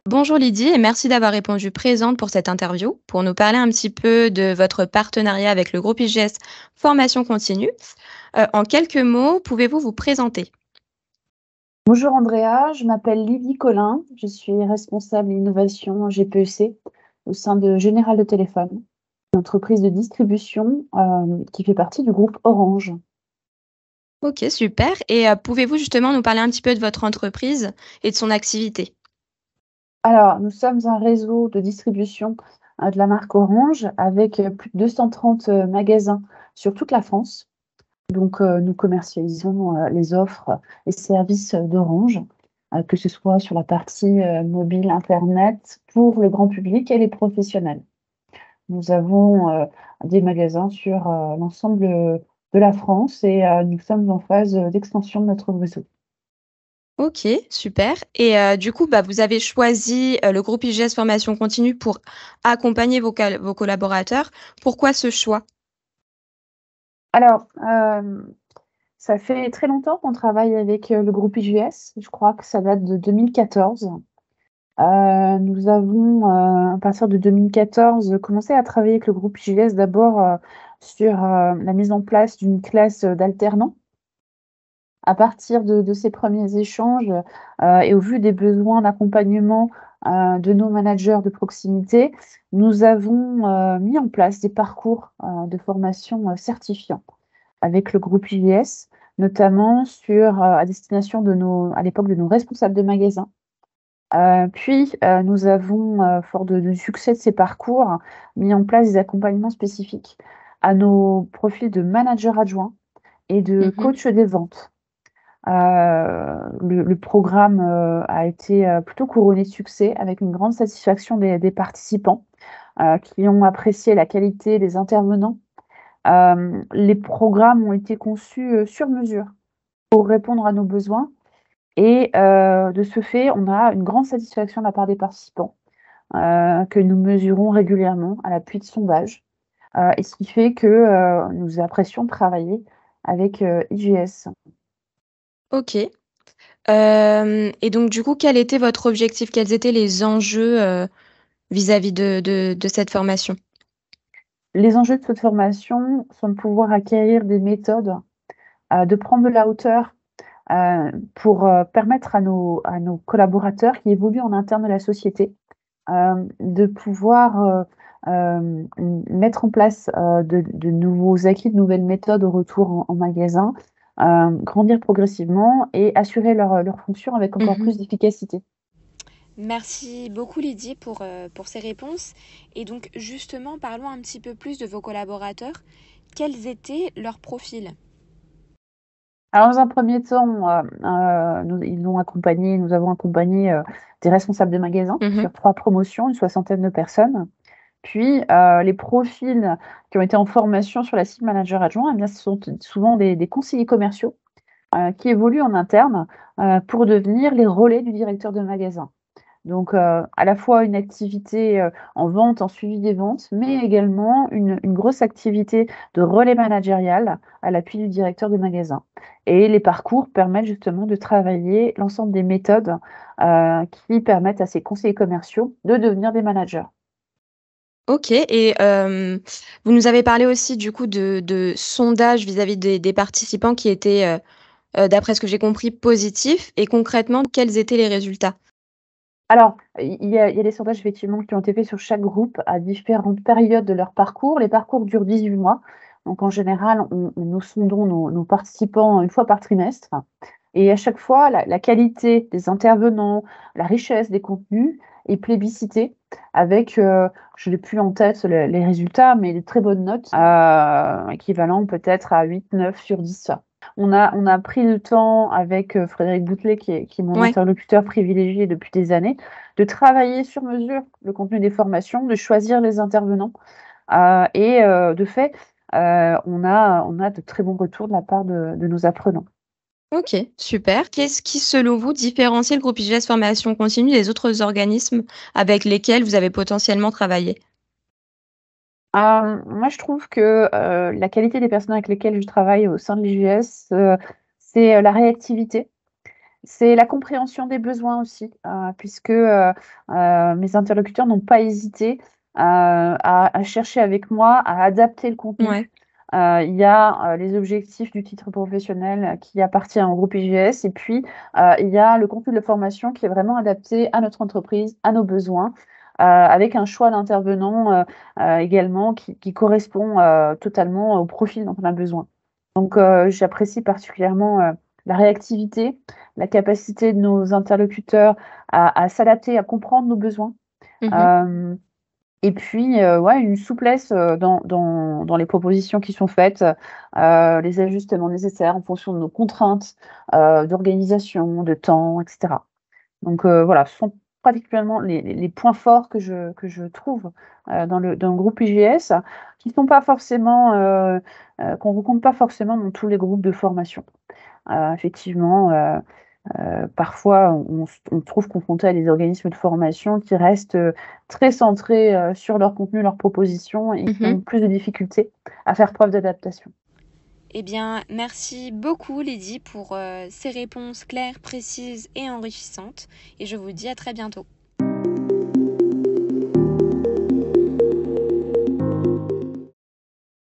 Bonjour Lydie et merci d'avoir répondu présente pour cette interview, pour nous parler un petit peu de votre partenariat avec le groupe IGS Formation Continue. En quelques mots, pouvez-vous vous présenter? Bonjour Andrea, je m'appelle Lydie Collin, je suis responsable innovation GPEC au sein de Général de Téléphone, une entreprise de distribution qui fait partie du groupe Orange. Ok, super. Et pouvez-vous justement nous parler un petit peu de votre entreprise et de son activité? Alors, nous sommes un réseau de distribution de la marque Orange avec plus de 230 magasins sur toute la France. Donc, nous commercialisons les offres et services d'Orange, que ce soit sur la partie mobile, Internet, pour le grand public et les professionnels. Nous avons des magasins sur l'ensemble de la France et nous sommes en phase d'extension de notre réseau. Ok, super. Et du coup, vous avez choisi le groupe IGS Formation Continue pour accompagner vos collaborateurs. Pourquoi ce choix? Alors, ça fait très longtemps qu'on travaille avec le groupe IGS. Je crois que ça date de 2014. Nous avons, à partir de 2014, commencé à travailler avec le groupe IGS d'abord sur la mise en place d'une classe d'alternants. À partir de ces premiers échanges, et au vu des besoins d'accompagnement, de nos managers de proximité, nous avons, mis en place des parcours, de formation, certifiants avec le groupe IVS, notamment à destination à l'époque de nos responsables de magasins. Puis, nous avons, fort du succès de ces parcours, mis en place des accompagnements spécifiques à nos profils de managers adjoints et de Mhm. coach des ventes. Le programme a été plutôt couronné de succès avec une grande satisfaction des participants qui ont apprécié la qualité des intervenants. Les programmes ont été conçus sur mesure pour répondre à nos besoins et de ce fait, on a une grande satisfaction de la part des participants que nous mesurons régulièrement à l'appui de sondages. Et ce qui fait que nous apprécions travailler avec IGS. Ok. Et donc du coup, quel était votre objectif? Quels étaient les enjeux, vis-à-vis de cette formation? Les enjeux de cette formation sont de pouvoir acquérir des méthodes, de prendre de la hauteur, pour, permettre à nos collaborateurs qui évoluent en interne de la société, de pouvoir, mettre en place, de nouveaux acquis, de nouvelles méthodes au retour en magasin, grandir progressivement et assurer leur fonction avec encore Mmh. plus d'efficacité. Merci beaucoup Lydie pour ces réponses. Et donc justement, parlons un petit peu plus de vos collaborateurs. Quels étaient leurs profils? Alors, dans un premier temps, nous avons accompagné des responsables de magasins Mmh. sur 3 promotions, une soixantaine de personnes. Puis, les profils qui ont été en formation sur la cible manager adjoint, eh bien, ce sont souvent des conseillers commerciaux qui évoluent en interne pour devenir les relais du directeur de magasin. Donc, à la fois une activité, en vente, en suivi des ventes, mais également une grosse activité de relais managérial à l'appui du directeur de magasin. Et les parcours permettent justement de travailler l'ensemble des méthodes, qui permettent à ces conseillers commerciaux de devenir des managers. OK. Et vous nous avez parlé aussi du coup de sondages vis-à-vis des participants qui étaient, d'après ce que j'ai compris, positifs. Et concrètement, quels étaient les résultats? Alors, il y a des sondages effectivement qui ont été faits sur chaque groupe à différentes périodes de leur parcours. Les parcours durent 18 mois. Donc en général, nous sondons nos participants une fois par trimestre et à chaque fois, la qualité des intervenants, la richesse des contenus est plébiscitée avec, je n'ai plus en tête les résultats, mais de très bonnes notes, équivalent peut-être à 8, 9 sur 10. On a pris le temps avec, Frédéric Boutelet qui est mon Ouais. interlocuteur privilégié depuis des années, de travailler sur mesure le contenu des formations, de choisir les intervenants, et de fait, on a de très bons retours de la part de nos apprenants. OK, super. Qu'est-ce qui, selon vous, différencie le groupe IGS Formation Continue des autres organismes avec lesquels vous avez potentiellement travaillé? Moi je trouve que, la qualité des personnes avec lesquelles je travaille au sein de l'IGS, c'est, la réactivité. C'est la compréhension des besoins aussi, puisque, mes interlocuteurs n'ont pas hésité, à chercher avec moi à adapter le Ouais. contenu. Il y a, les objectifs du titre professionnel qui appartient au groupe IGS et puis, il y a le contenu de la formation qui est vraiment adapté à notre entreprise, à nos besoins, avec un choix d'intervenants, également qui correspond, totalement au profil dont on a besoin. Donc, j'apprécie particulièrement, la réactivité, la capacité de nos interlocuteurs à s'adapter, à comprendre nos besoins. Mmh. Hem Et puis, ouais, une souplesse, dans les propositions qui sont faites, les ajustements nécessaires en fonction de nos contraintes, d'organisation, de temps et cetera. Donc, voilà, ce sont particulièrement les points forts que je trouve, dans le groupe IGS, qui sont pas forcément, qu'on rencontre pas forcément dans tous les groupes de formation. Effectivement, parfois on se trouve confronté à des organismes de formation qui restent, très centrés, sur leur contenu, leurs propositions et qui Mmh. ont plus de difficultés à faire preuve d'adaptation. Eh bien, merci beaucoup Lydie pour ces réponses claires, précises et enrichissantes et je vous dis à très bientôt.